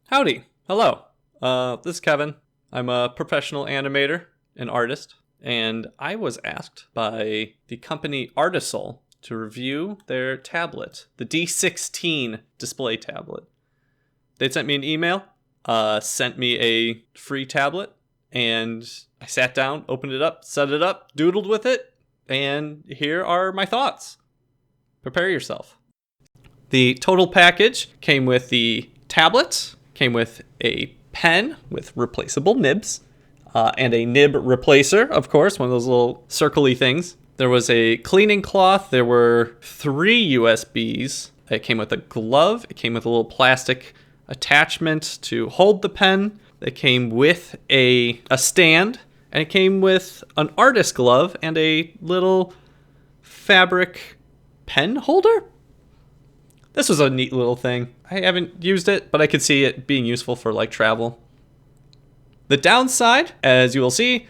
Howdy. Hello. This is Kevin. I'm a professional animator and artist, and I was asked by the company Artisul to review their tablet, the d16 display tablet. They sent me an email, sent me a free tablet, and I sat down, opened it up, set it up, doodled with it, and here are my thoughts. Prepare yourself. The total package came with the tablet, came with a pen with replaceable nibs, and a nib replacer, of course, one of those little circly things. There was a cleaning cloth. There were 3 USBs. It came with a glove. It came with a little plastic attachment to hold the pen. It came with a stand, and it came with an artist glove and a little fabric pen holder. This was a neat little thing. I haven't used it, but I could see it being useful for like travel. The downside, as you will see,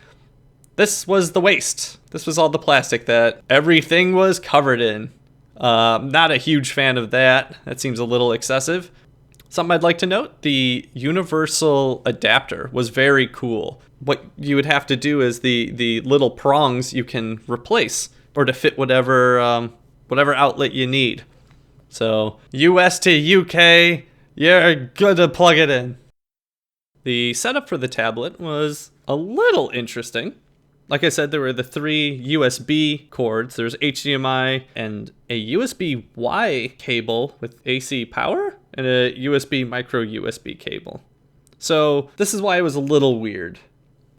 this was the waste. This was all the plastic that everything was covered in. Not a huge fan of that. That seems a little excessive. Something I'd like to note, the universal adapter was very cool. What you would have to do is the little prongs you can replace or to fit whatever outlet you need. So US to UK, you're good to plug it in. The setup for the tablet was a little interesting. Like I said, there were the 3 USB cords. There's HDMI and a USB-Y cable with AC power and a USB micro USB cable. So this is why it was a little weird.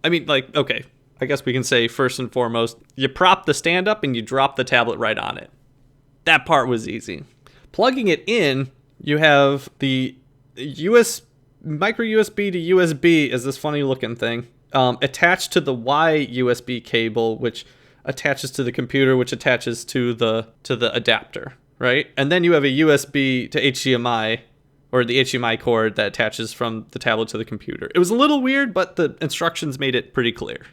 I mean, okay, I guess we can say first and foremost, you prop the stand up and you drop the tablet right on it. That part was easy. Plugging it in, you have the micro USB to USB is this funny looking thing attached to the Y USB cable, which attaches to the computer, which attaches to the adapter, right? And then you have a USB to HDMI, or the HDMI cord that attaches from the tablet to the computer. It was a little weird, but the instructions made it pretty clear.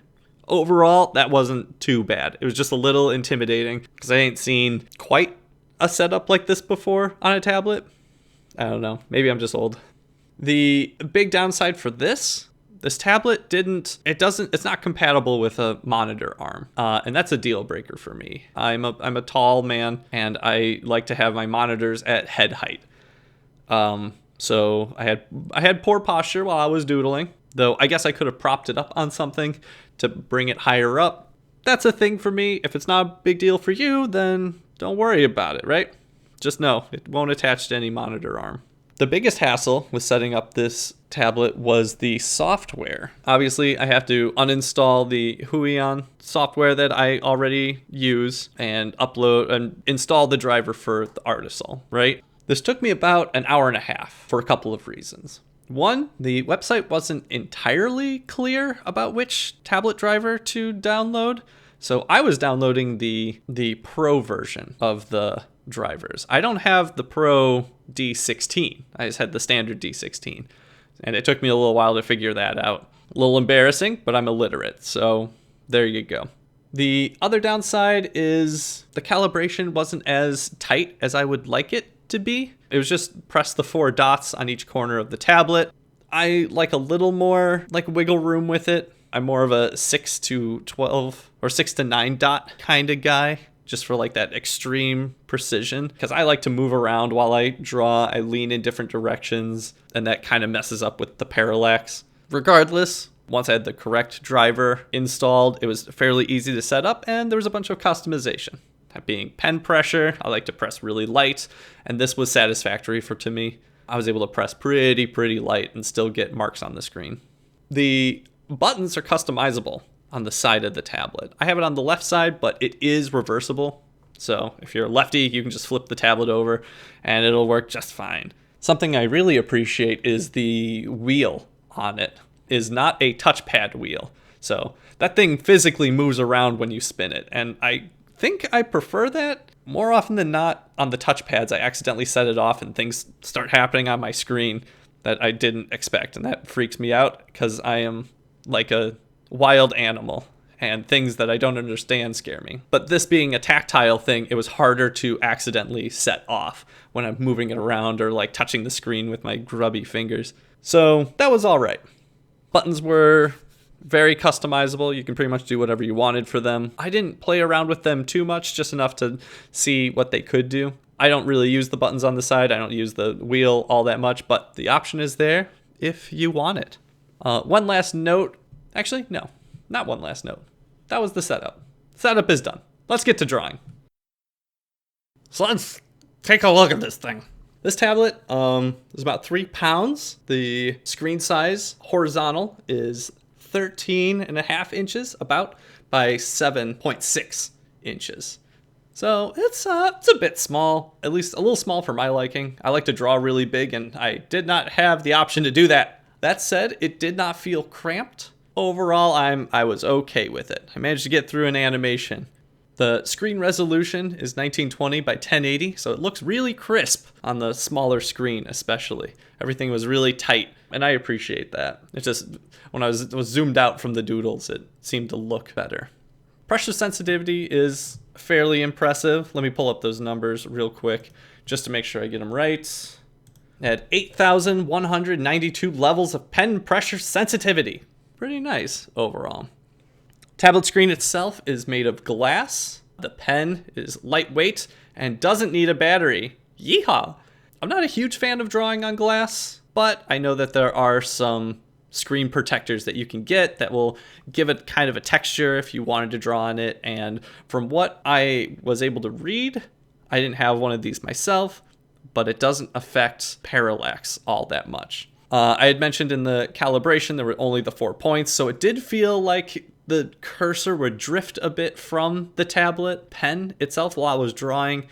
Overall, that wasn't too bad. It was just a little intimidating because I ain't seen quite a setup like this before on a tablet. I don't know. Maybe I'm just old. The big downside for this tablet it's not compatible with a monitor arm. And that's a deal breaker for me. I'm a tall man and I like to have my monitors at head height. So I had poor posture while I was doodling, though I guess I could have propped it up on something to bring it higher up. That's a thing for me. If it's not a big deal for you, then don't worry about it, right? Just know it won't attach to any monitor arm. The biggest hassle with setting up this tablet was the software. Obviously, I have to uninstall the Huion software that I already use and upload and install the driver for the Artisul, right? This took me about an hour and a half for a couple of reasons. One, the website wasn't entirely clear about which tablet driver to download. So I was downloading the Pro version of the drivers. I don't have the Pro d16. I just had the standard d16. And it took me a little while to figure that out. A little embarrassing, but I'm illiterate. So there you go. The other downside is the calibration wasn't as tight as I would like it to be. It was just press the 4 dots on each corner of the tablet. I like a little more wiggle room with it. I'm more of a 6 to 12 or 6 to 9 dot kind of guy, just for that extreme precision. Because I like to move around while I draw. I lean in different directions, and that kind of messes up with the parallax. Regardless, once I had the correct driver installed, it was fairly easy to set up, and there was a bunch of customization. That being pen pressure, I like to press really light, and this was satisfactory to me. I was able to press pretty light and still get marks on the screen. The buttons are customizable on the side of the tablet. I have it on the left side, but it is reversible. So if you're a lefty, you can just flip the tablet over and it'll work just fine. Something I really appreciate is the wheel on it is not a touchpad wheel. So that thing physically moves around when you spin it. And I think I prefer that. More often than not, on the touchpads, I accidentally set it off and things start happening on my screen that I didn't expect. And that freaks me out because I am like a wild animal and things that I don't understand scare me. But this being a tactile thing, it was harder to accidentally set off when I'm moving it around or like touching the screen with my grubby fingers. So that was all right. Buttons were very customizable. You can pretty much do whatever you wanted for them. I didn't play around with them too much, just enough to see what they could do. I don't really use the buttons on the side. I don't use the wheel all that much, but the option is there if you want it. One last note. Actually, no, not one last note. That was the setup. Setup is done. Let's get to drawing. So let's take a look at this thing. This tablet is about 3 pounds. The screen size horizontal is 13.5 inches about by 7.6 inches. So it's a bit small, at least a little small for my liking. I like to draw really big and I did not have the option to do that. That said, it did not feel cramped. Overall, I was okay with it. I managed to get through an animation. The screen resolution is 1920 by 1080, so it looks really crisp on the smaller screen especially. Everything was really tight, and I appreciate that. It's just, when I was zoomed out from the doodles, it seemed to look better. Pressure sensitivity is fairly impressive. Let me pull up those numbers real quick, just to make sure I get them right. It had 8,192 levels of pen pressure sensitivity. Pretty nice overall. Tablet screen itself is made of glass. The pen is lightweight and doesn't need a battery. Yeehaw! I'm not a huge fan of drawing on glass, but I know that there are some screen protectors that you can get that will give it kind of a texture if you wanted to draw on it. And from what I was able to read, I didn't have one of these myself, but it doesn't affect parallax all that much. I had mentioned in the calibration there were only the 4 points, so it did feel like the cursor would drift a bit from the tablet pen itself while I was drawing,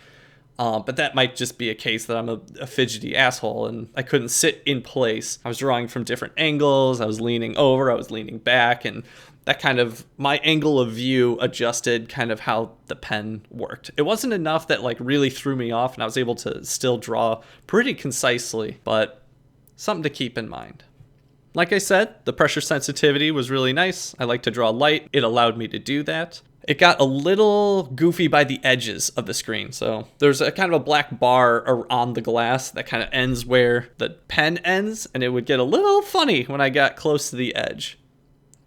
but that might just be a case that I'm a fidgety asshole and I couldn't sit in place. I was drawing from different angles, I was leaning over, I was leaning back, and that kind of, my angle of view adjusted kind of how the pen worked. It wasn't enough that like really threw me off, and I was able to still draw pretty concisely, but something to keep in mind. Like I said, the pressure sensitivity was really nice. I like to draw light. It allowed me to do that. It got a little goofy by the edges of the screen. So there's a kind of a black bar on the glass that kind of ends where the pen ends, and it would get a little funny when I got close to the edge.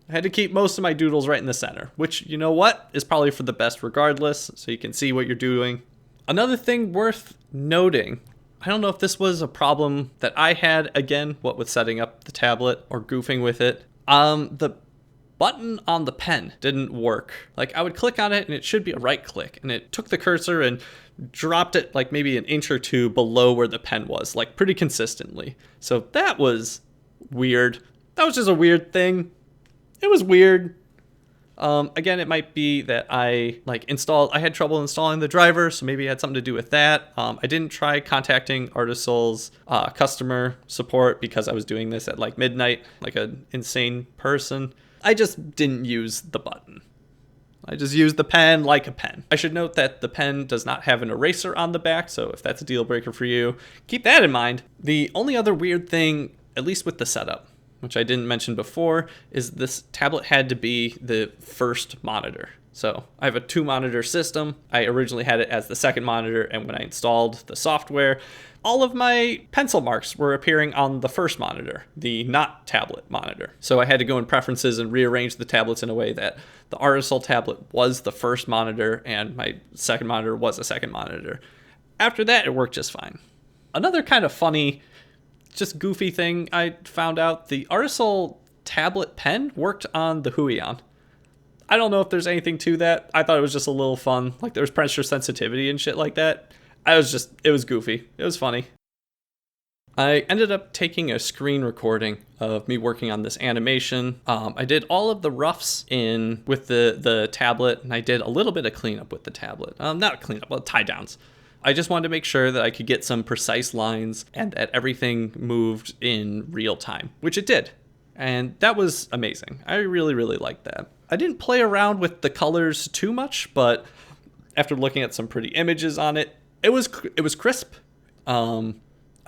I had to keep most of my doodles right in the center, which, you know what, is probably for the best regardless, so you can see what you're doing. Another thing worth noting, I don't know if this was a problem that I had, again, what with setting up the tablet or goofing with it. The button on the pen didn't work. Like, I would click on it and it should be a right click, and it took the cursor and dropped it like maybe an inch or two below where the pen was, like pretty consistently. So that was weird. That was just a weird thing. It was weird. Again, it might be that I had trouble installing the driver, so maybe it had something to do with that. I didn't try contacting Artisul's customer support because I was doing this at like midnight, like an insane person. I just didn't use the button. I just used the pen like a pen. I should note that the pen does not have an eraser on the back, so if that's a deal breaker for you, keep that in mind. The only other weird thing, at least with the setup, which I didn't mention before, is this tablet had to be the first monitor. So I have a 2-monitor system. I originally had it as the second monitor, and when I installed the software, all of my pencil marks were appearing on the first monitor, the not tablet monitor. So I had to go in preferences and rearrange the tablets in a way that the Artisul tablet was the first monitor and my second monitor was a second monitor. After that, it worked just fine. Another kind of funny, just goofy thing I found out, the Artisul tablet pen worked on the Huion. I don't know if there's anything to that. I thought it was just a little fun. Like, there was pressure sensitivity and shit like that. It was goofy. It was funny. I ended up taking a screen recording of me working on this animation. I did all of the roughs with the tablet, and I did a little bit of cleanup with the tablet. Not cleanup, but tie downs. I just wanted to make sure that I could get some precise lines and that everything moved in real time, which it did. And that was amazing. I really, really liked that. I didn't play around with the colors too much, but after looking at some pretty images on it, it was crisp. I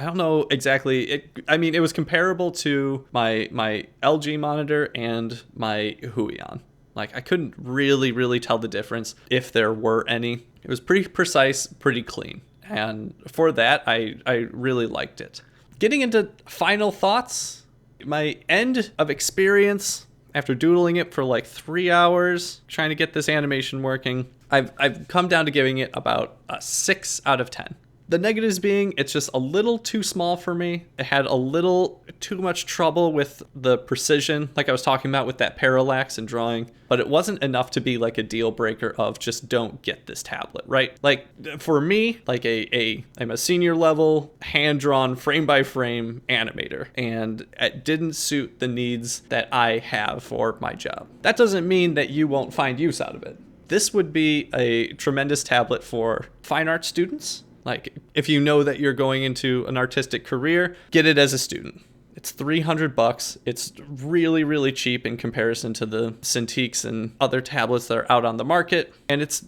don't know exactly. It was comparable to my LG monitor and my Huion. Like, I couldn't really tell the difference if there were any. It was pretty precise, pretty clean. And for that, I really liked it. Getting into final thoughts, my end of experience after doodling it for like 3 hours, trying to get this animation working, I've come down to giving it about a 6 out of 10. The negatives being, it's just a little too small for me. It had a little too much trouble with the precision, like I was talking about with that parallax and drawing, but it wasn't enough to be like a deal breaker of just don't get this tablet, right? Like for me, like I'm a senior level hand-drawn frame by frame animator, and it didn't suit the needs that I have for my job. That doesn't mean that you won't find use out of it. This would be a tremendous tablet for fine art students. Like, if you know that you're going into an artistic career, get it as a student. It's $300. It's really cheap in comparison to the Cintiqs and other tablets that are out on the market. And it's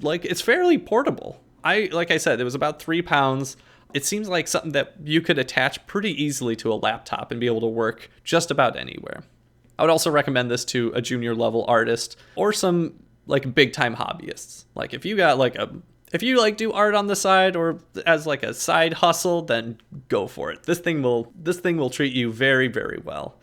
fairly portable. Like I said, it was about 3 pounds. It seems like something that you could attach pretty easily to a laptop and be able to work just about anywhere. I would also recommend this to a junior level artist or some like big time hobbyists. Like if you got like if you like do art on the side or as like a side hustle, then go for it. This thing will treat you very well.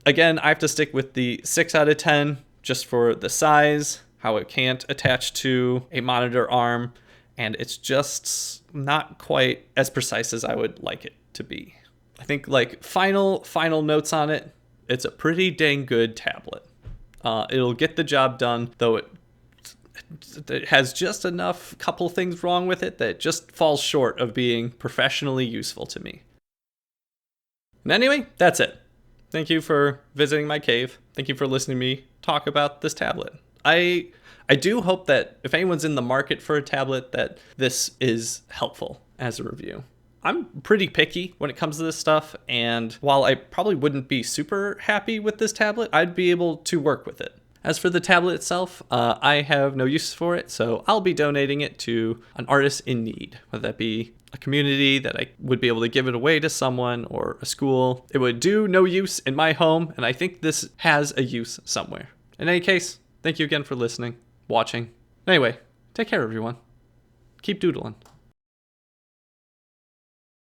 Again, I have to stick with the 6 out of 10 just for the size, how it can't attach to a monitor arm, and it's just not quite as precise as I would like it to be. I think like final notes on it, it's a pretty dang good tablet. It'll get the job done, though it has just enough couple things wrong with it that just falls short of being professionally useful to me. And anyway, that's it. Thank you for visiting my cave. Thank you for listening to me talk about this tablet. I do hope that if anyone's in the market for a tablet, that this is helpful as a review. I'm pretty picky when it comes to this stuff, and while I probably wouldn't be super happy with this tablet, I'd be able to work with it. As for the tablet itself, I have no use for it, so I'll be donating it to an artist in need, whether that be a community that I would be able to give it away to someone or a school. It would do no use in my home, and I think this has a use somewhere. In any case, thank you again for listening, watching. Anyway, take care, everyone. Keep doodling.